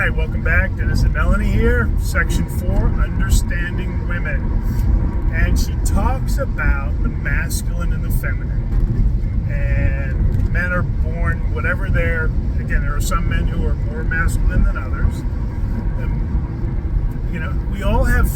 right, welcome back. Dennis and Melanie here. Section 4, Understanding Women. And she talks about the masculine and the feminine. And men are born, whatever they're, again, there are some men who are more masculine than others. And, you know, we all have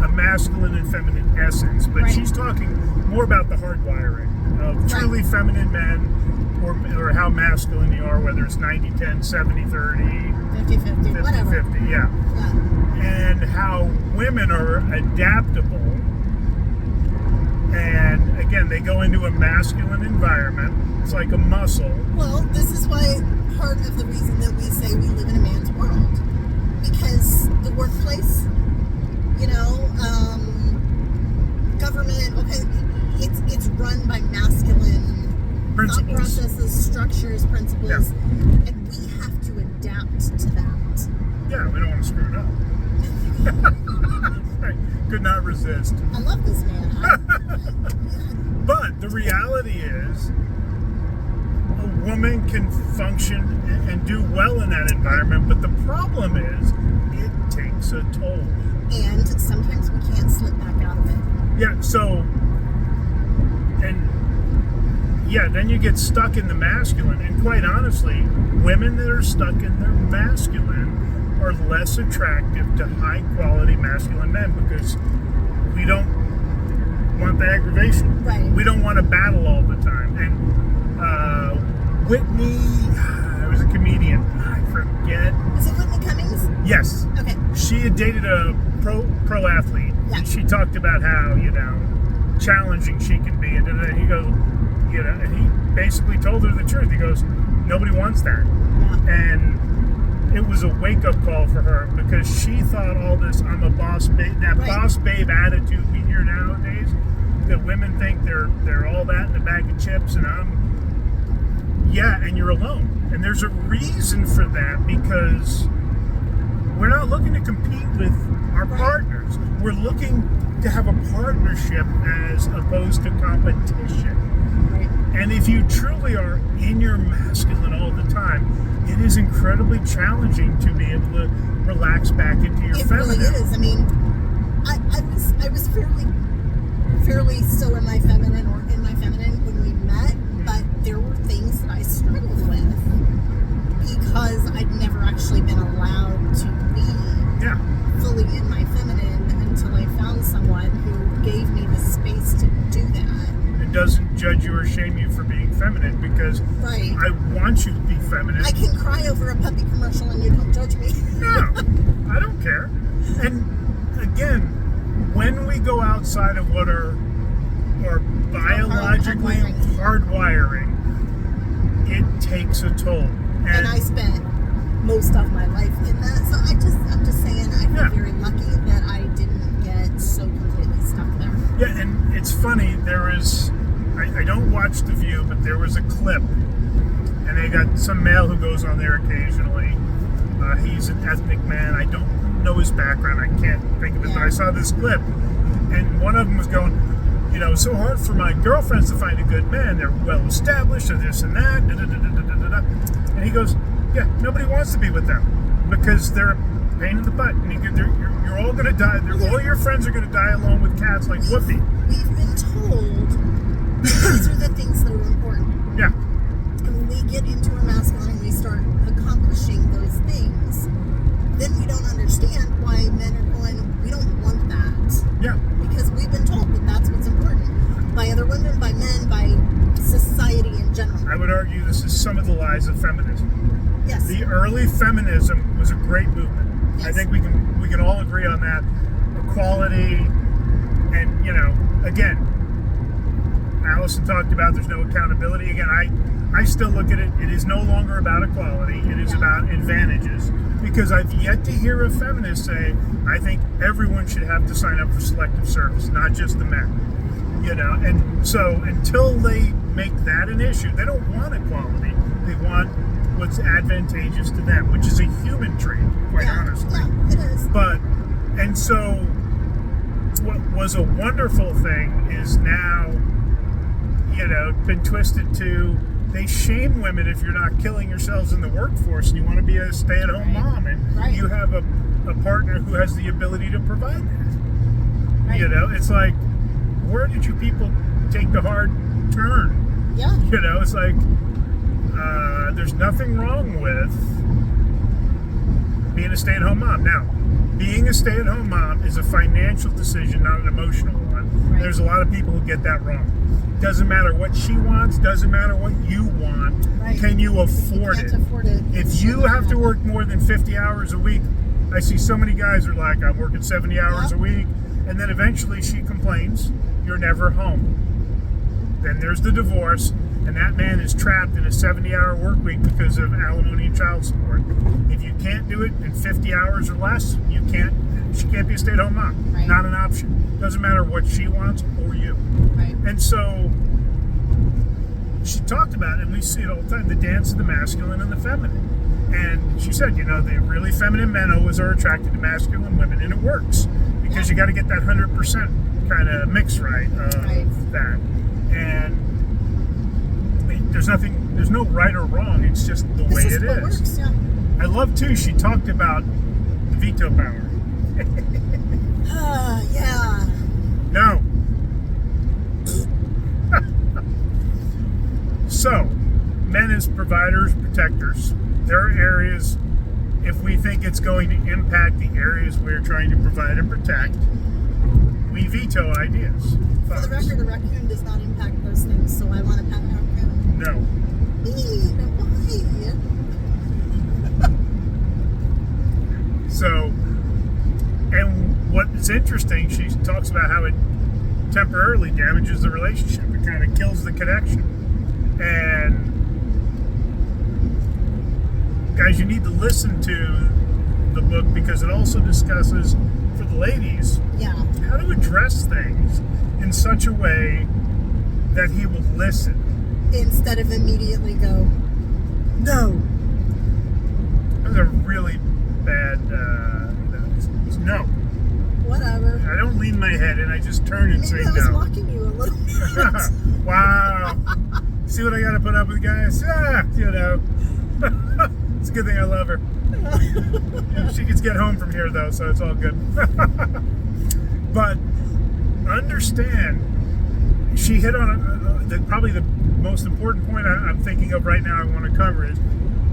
a masculine and feminine essence, but she's talking more about the hardwiring of truly feminine men, or how masculine you are, whether it's 90-10, 70-30, 50-50, whatever. 50-50, yeah. And how women are adaptable. And again, they go into a masculine environment. It's like a muscle. Well, this is why part of the reason that we say we live in a man's world. Because the workplace, you know, government, okay, it's run by masculine principles, thought processes, structures, principles, and we have to adapt to that. Yeah, we don't want to screw it up. Right. Could not resist. I love this man. But the reality is, a woman can function and do well in that environment, but the problem is, it takes a toll. And sometimes we can't slip back out of it. Yeah, so, then you get stuck in the masculine. And quite honestly, women that are stuck in their masculine are less attractive to high-quality masculine men because we don't want the aggravation. Right. We don't want to battle all the time. And Whitney, I was a comedian. I forget. Is it Whitney Cummings? Yes. Okay. She had dated a pro athlete. Yeah. And she talked about how, challenging she can be. And then he goes, and he basically told her the truth. He goes, nobody wants that. Yeah. And it was a wake-up call for her because she thought all this, I'm a boss babe, that boss babe attitude we hear nowadays, that women think they're all that in a bag of chips, and and you're alone. And there's a reason for that because we're not looking to compete with our partners. We're looking to have a partnership as opposed to competition. And if you truly are in your masculine all the time, it is incredibly challenging to be able to relax back into your feminine. It really is. I mean, I was fairly still in my feminine when we met, but there were things that I struggled with because I'd never actually been allowed to be fully in my feminine until I found someone who gave me the space to do that. It doesn't judge you or shame you for being feminine because I want you to be feminine. I can cry over a puppy commercial and you don't judge me. No, I don't care. And again, when we go outside of what are biologically hardwiring, it takes a toll. And I spent most of my life in that. So I'm just saying I feel very lucky that I didn't get so completely stuck there. Yeah, and it's funny, I don't watch The View, but there was a clip, and they got some male who goes on there occasionally. He's an ethnic man. I don't know his background. I can't think of it, but I saw this clip, and one of them was going, it's so hard for my girlfriends to find a good man. They're well established, or this and that, and he goes, nobody wants to be with them because they're a pain in the butt. And you're all going to die. All your friends are going to die alone with cats like Whoopi. We've been told these are the things that are important. Yeah. And when we get into our masculine and we start accomplishing those things, then we don't understand why men are going, we don't want that. Yeah. Because we've been told that that's what's important. By other women, by men, by society in general. I would argue this is some of the lies of feminism. Yes. The early feminism was a great movement. Yes. I think we can all agree on that. Equality, and again, Alison talked about there's no accountability. Again, I still look at it. It is no longer about equality. It is about advantages. Because I've yet to hear a feminist say, I think everyone should have to sign up for selective service, not just the men. And so until they make that an issue, they don't want equality. They want what's advantageous to them, which is a human trait, quite honestly. Yeah, it is. And so what was a wonderful thing is now, been twisted to they shame women if you're not killing yourselves in the workforce and you want to be a stay-at-home mom and you have a partner who has the ability to provide that. You know, it's like, where did you people take the hard turn? Yeah. You know, it's like, there's nothing wrong with being a stay-at-home mom. Now, being a stay-at-home mom is a financial decision, not an emotional one. There's a lot of people who get that wrong. Doesn't matter what she wants, doesn't matter what you want. Can you afford it? If you have to work more than 50 hours a week, I see so many guys are like, I'm working 70 hours a week, and then eventually she complains, you're never home. Then there's the divorce, and that man is trapped in a 70-hour work week because of alimony and child support. If you can't do it in 50 hours or less, she can't be a stay-at-home mom. Not an option. Doesn't matter what she wants or you. And so she talked about it, and we see it all the time, the dance of the masculine and the feminine. And she said, you know, the really feminine men always are attracted to masculine women, and it works because you got to get that 100% kind of mix right of that. And there's no right or wrong. It's just the way it is. Works, yeah. I love too. She talked about the veto power. Yeah. No. So, men as providers, protectors. There are areas, if we think it's going to impact the areas we're trying to provide and protect, we veto ideas. For the record, a raccoon does not impact those things, so I want to pet a raccoon. No. Why? So, and what's interesting, she talks about how it temporarily damages the relationship. It kind of kills the connection. And guys, you need to listen to the book because it also discusses, for the ladies, how to address things in such a way that he will listen. Instead of immediately go, no. That was a really bad, no. Whatever. I don't lean my head in, I just turn and say no. Maybe I was mocking you a little bit. Wow. See what I got to put up with, guys? You know. It's a good thing I love her. She gets to get home from here, though, so it's all good. But understand, she hit on probably the most important point I'm thinking of right now I want to cover is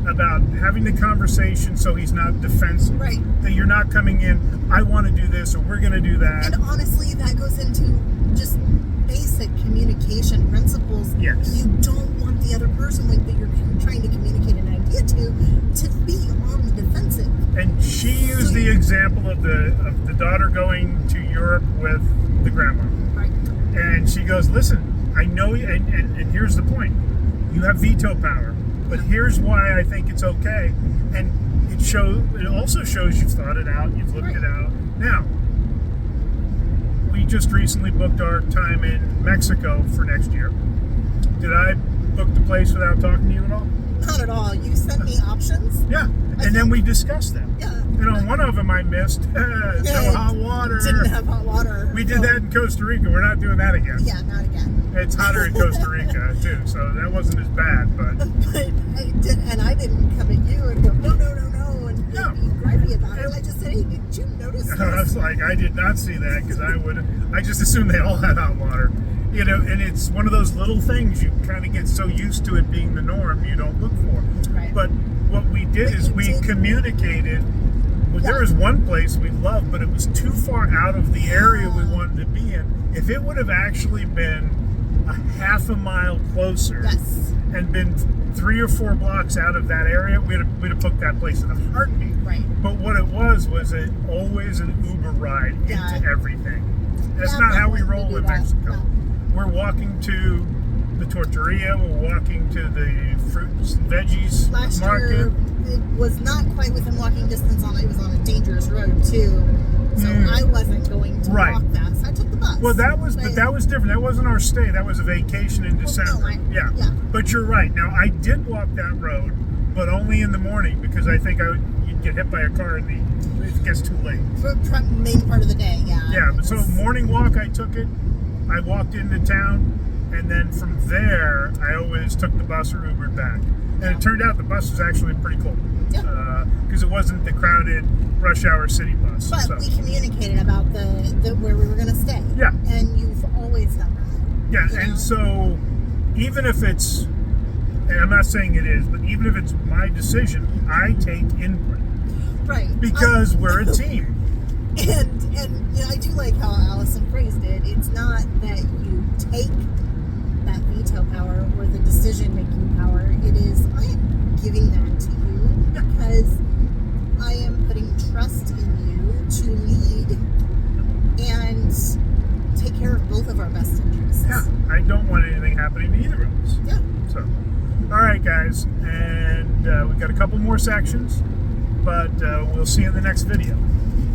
about having the conversation so he's not defensive. Right. That you're not coming in, I want to do this, or we're going to do that. And honestly, that goes into just basic communication principles. Yes. You don't want the other person that you're trying to communicate an idea to be on the defensive. And she used the example of the daughter going to Europe with the grandma. Right. And she goes, listen, I know you, and here's the point. You have veto power, but here's why I think it's okay. And it also shows you've thought it out, you've looked it out. Now, we just recently booked our time in Mexico for next year. Did I book the place without talking to you at all? Not at all. You sent me options. Yeah, and then we discussed them. Yeah. And on one of them I missed. No hot water. Didn't have hot water. We did that in Costa Rica. We're not doing that again. Yeah, not again. It's hotter in Costa Rica too, so that wasn't as bad. But I didn't come at you and go, no, and be gripey about it. I just said, hey, did you notice this? I was like, I did not see that because I just assumed they all had hot water. You know, and it's one of those little things you kind of get so used to it being the norm you don't look for. Right. But what we did is we communicated. Well, there was one place we loved, but it was too far out of the area we wanted to be in. If it would have actually been a half a mile closer and been 3 or 4 blocks out of that area, we'd have booked that place in a heartbeat. Right. But what it was always an Uber ride into everything. That's not how we roll in Mexico. No. We're walking to the tortilleria, we're walking to the fruits and veggies Last market. Year, it was not quite within walking distance it was on a dangerous road too. So I wasn't going to walk that. So I took the bus. Well, that was different. That wasn't our stay. That was a vacation in December. Yeah. But you're right. Now I did walk that road, but only in the morning because I think you'd get hit by a car and it gets too late. For main part of the day, Yeah. So morning walk, I took it. I walked into town. And then from there, I always took the bus or Ubered back. And it turned out the bus was actually pretty cool. Yeah. Because it wasn't the crowded rush hour city bus. But so. we communicated about the where we were going to stay. Yeah. And you've always done that. Yeah, you and know? so even if it's, and I'm not saying it is, but even if it's my decision, I take input. Right. Because we're a team. And you know, I do like how Alison phrased it. It's not that you take that veto power or the decision-making power. It is, I am giving that to you because I am putting trust in you to lead and take care of both of our best interests. Yeah, I don't want anything happening to either of us. Yeah. So, all right, guys, and we've got a couple more sections, but we'll see you in the next video.